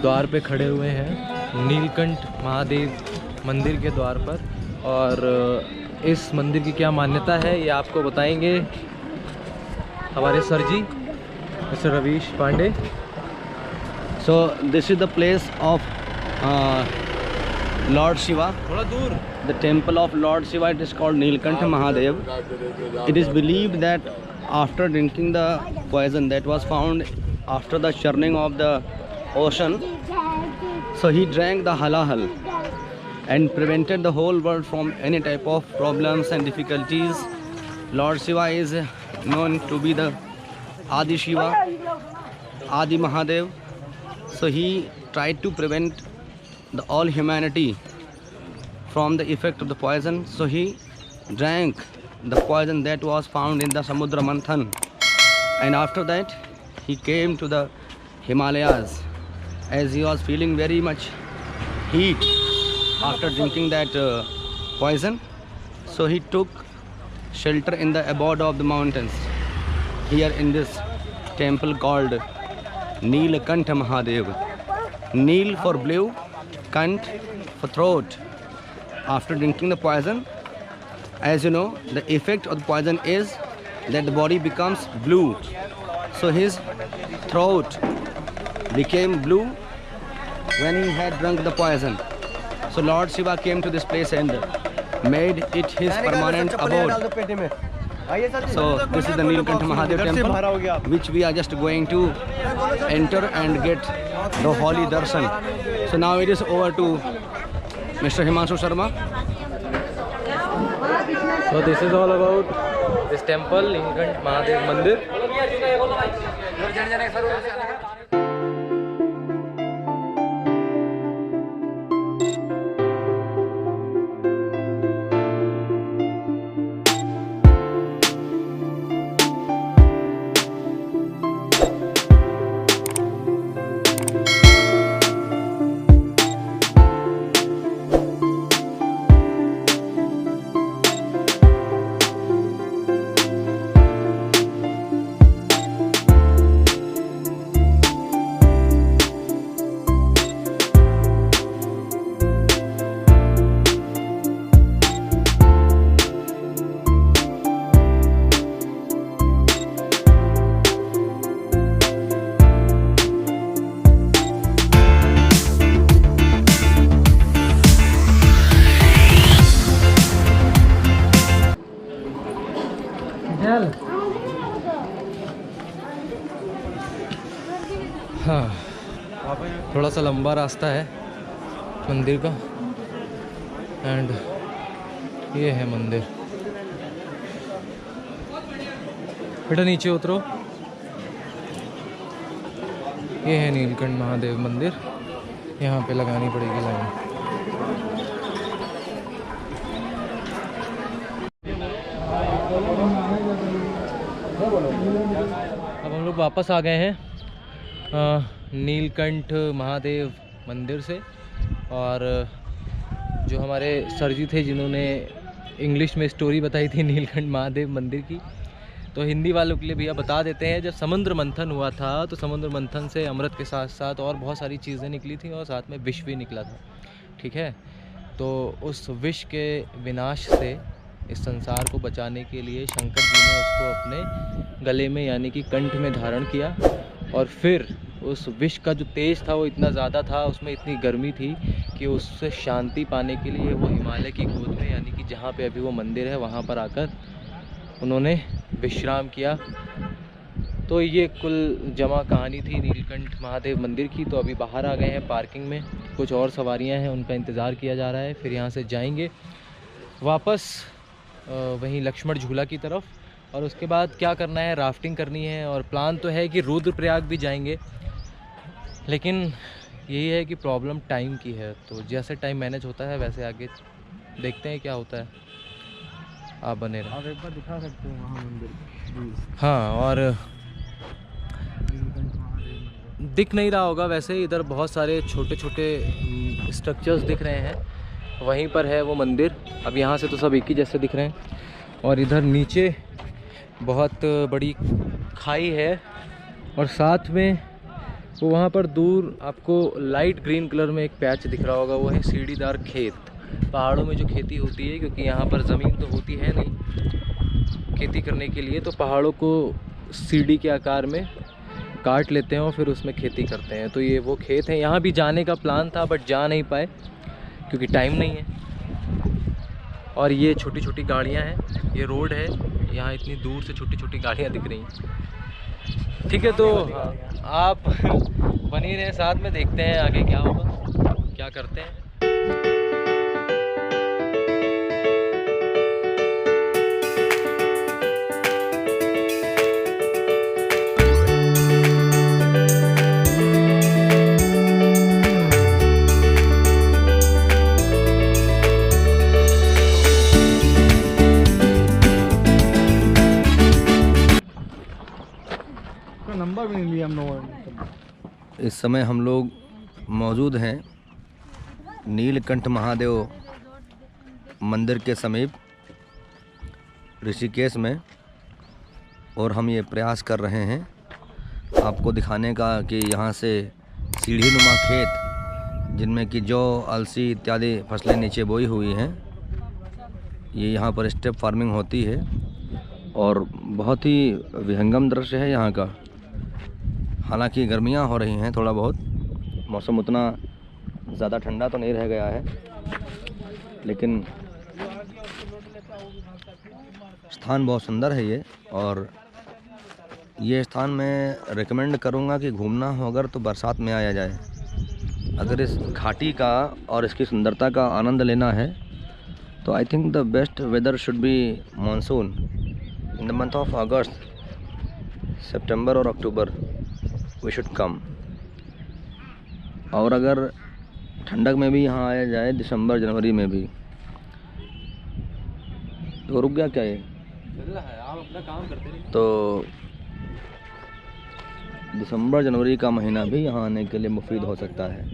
द्वार पे खड़े हुए हैं, नीलकंठ महादेव मंदिर के द्वार पर। और इस मंदिर की क्या मान्यता है ये आपको बताएंगे हमारे sir ji, mister Ravish Pandey. So this is the place of Lord Shiva. थोड़ा दूर। The temple of Lord Shiva, it is called Nilkantha Mahadev. It is believed that after drinking the poison that was found after the churning of the ocean, so he drank the halahal and prevented the whole world from any type of problems and difficulties. Lord Shiva is known to be the Adi Shiva, Adi Mahadev. So he tried to prevent all humanity from the effect of the poison. So he drank the poison that was found in the Samudra Manthan, and after that he came to the Himalayas as he was feeling very much heat after drinking that poison. So he took shelter in the abode of the mountains here in this temple called Nilkantha Mahadev. Neel for blue, Kant for throat. After drinking the poison, as you know, the effect of the poison is that the body becomes blue. So his throat became blue when he had drunk the poison. So Lord Shiva came to this place and made it his permanent abode. So this is the Nilkantha Mahadev temple, which we are just going to enter and get the holy darshan. So now it is over to Mr. Himanshu Sharma. So this is all about this temple, Nilkantha Mahadev Mandir. हाँ, थोड़ा सा लंबा रास्ता है मंदिर का, and ये है मंदिर। बेटा नीचे उतरो। ये है नीलकंठ महादेव मंदिर, यहाँ पे लगानी पड़ेगी लाइन। अब हम लोग वापस आ गए हैं नीलकंठ महादेव मंदिर से। और जो हमारे सर जी थे जिन्होंने इंग्लिश में स्टोरी बताई थी नीलकंठ महादेव मंदिर की, तो हिंदी वालों के लिए भैया बता देते हैं। जब समुद्र मंथन हुआ था तो समुद्र मंथन से अमृत के साथ साथ और बहुत सारी चीज़ें निकली थी और साथ में विष भी निकला था, ठीक है। तो उस विष के विनाश से इस संसार को बचाने के लिए शंकर जी ने उसको अपने गले में यानी कि कंठ में धारण किया। और फिर उस विष का जो तेज था वो इतना ज़्यादा था, उसमें इतनी गर्मी थी कि उससे शांति पाने के लिए वो हिमालय की गोद में यानी कि जहाँ पे अभी वो मंदिर है वहाँ पर आकर उन्होंने विश्राम किया। तो ये कुल जमा कहानी थी नीलकंठ महादेव मंदिर की। तो अभी बाहर आ गए हैं पार्किंग में, कुछ और सवारियाँ हैं उनका इंतज़ार किया जा रहा है। फिर यहाँ से जाएंगे वापस वहीं लक्ष्मण झूला की तरफ, और उसके बाद क्या करना है, राफ्टिंग करनी है। और प्लान तो है कि रुद्रप्रयाग भी जाएंगे, लेकिन यही है कि प्रॉब्लम टाइम की है। तो जैसे टाइम मैनेज होता है वैसे आगे देखते हैं क्या होता है। आप बने रहे, आप एक बार दिखा सकते हो वहाँ मंदिर। हाँ, और दिख नहीं रहा होगा वैसे, इधर बहुत सारे छोटे छोटे स्ट्रक्चर्स दिख रहे हैं, वहीं पर है वो मंदिर। अब यहाँ से तो सब एक ही जैसे दिख रहे हैं। और इधर नीचे बहुत बड़ी खाई है और साथ में वो वहाँ पर दूर आपको लाइट ग्रीन कलर में एक पैच दिख रहा होगा, वो है सीढ़ीदार खेत। पहाड़ों में जो खेती होती है, क्योंकि यहाँ पर ज़मीन तो होती है नहीं खेती करने के लिए, तो पहाड़ों को सीढ़ी के आकार में काट लेते हैं और फिर उसमें खेती करते हैं। तो ये वो खेत है। यहाँ भी जाने का प्लान था बट जा नहीं पाए क्योंकि टाइम नहीं है। और ये छोटी छोटी गाड़ियाँ हैं, ये रोड है, यहाँ इतनी दूर से छोटी छोटी गाड़ियाँ दिख रही हैं। ठीक है, तो आप बनी रहे साथ में, देखते हैं आगे क्या होगा, क्या करते हैं। नंबर भी नहीं लिया हम लोगों। इस समय हम लोग मौजूद हैं नीलकंठ महादेव मंदिर के समीप ऋषिकेश में, और हम ये प्रयास कर रहे हैं आपको दिखाने का कि यहाँ से सीढ़ी नुमा खेत जिनमें कि जौ, अलसी इत्यादि फसलें नीचे बोई हुई हैं, ये यहाँ पर स्टेप फार्मिंग होती है और बहुत ही विहंगम दृश्य है यहाँ का। हालांकि गर्मियाँ हो रही हैं, थोड़ा बहुत मौसम उतना ज़्यादा ठंडा तो नहीं रह गया है, लेकिन स्थान बहुत सुंदर है ये। और ये स्थान मैं रिकमेंड करूँगा कि घूमना हो अगर तो बरसात में आया जाए। अगर इस घाटी का और इसकी सुंदरता का आनंद लेना है तो I think the best weather should be monsoon in the month of August, September और अक्टूबर वी शुड कम। और अगर ठंडक में भी यहाँ आया जाए दिसंबर जनवरी में भी, तो रुक गया क्या ये? चल रहा है, आप अपना काम करते रहिए। तो दिसंबर जनवरी का महीना भी यहाँ आने के लिए मुफीद हो सकता है।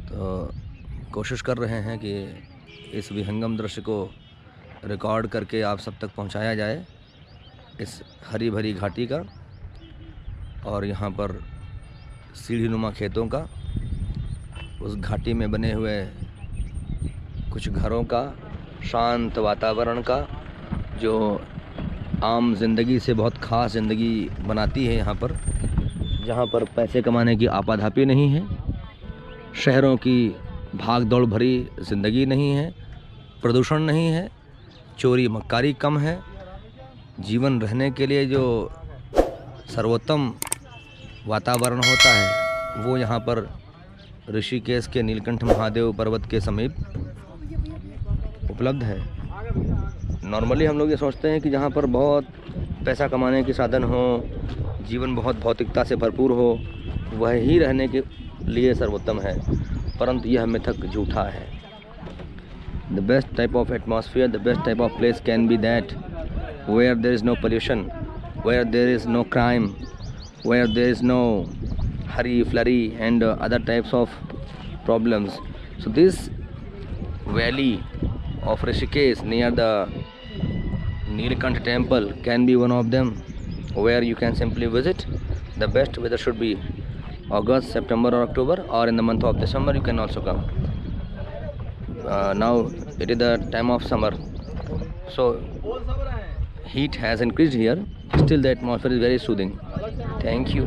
तो कोशिश कर रहे हैं कि इस विहंगम दृश्य को रिकॉर्ड करके आप सब तक पहुँचाया जाए, इस हरी भरी घाटी का और यहाँ पर सीढ़ी नुमा खेतों का, उस घाटी में बने हुए कुछ घरों का, शांत वातावरण का, जो आम ज़िंदगी से बहुत ख़ास ज़िंदगी बनाती है यहाँ पर, जहाँ पर पैसे कमाने की आपाधापी नहीं है, शहरों की भाग दौड़ भरी ज़िंदगी नहीं है, प्रदूषण नहीं है, चोरी मक्कारी कम है। जीवन रहने के लिए जो सर्वोत्तम वातावरण होता है वो यहाँ पर ऋषिकेश के नीलकंठ महादेव पर्वत के समीप उपलब्ध है। नॉर्मली हम लोग ये सोचते हैं कि जहाँ पर बहुत पैसा कमाने के साधन हो, जीवन बहुत भौतिकता से भरपूर हो, वह ही रहने के लिए सर्वोत्तम है, परंतु यह मिथक झूठा है। The best type of atmosphere, the best type of place can be that where there is no pollution, where there is no crime, where there is no hurry, flurry and other types of problems. So this valley of Rishikesh near the Neelkanth temple can be one of them where you can simply visit. The best weather should be August, September or October, or in the month of December you can also come. Now it is the time of summer, so heat has increased here, still the atmosphere is very soothing. Thank you.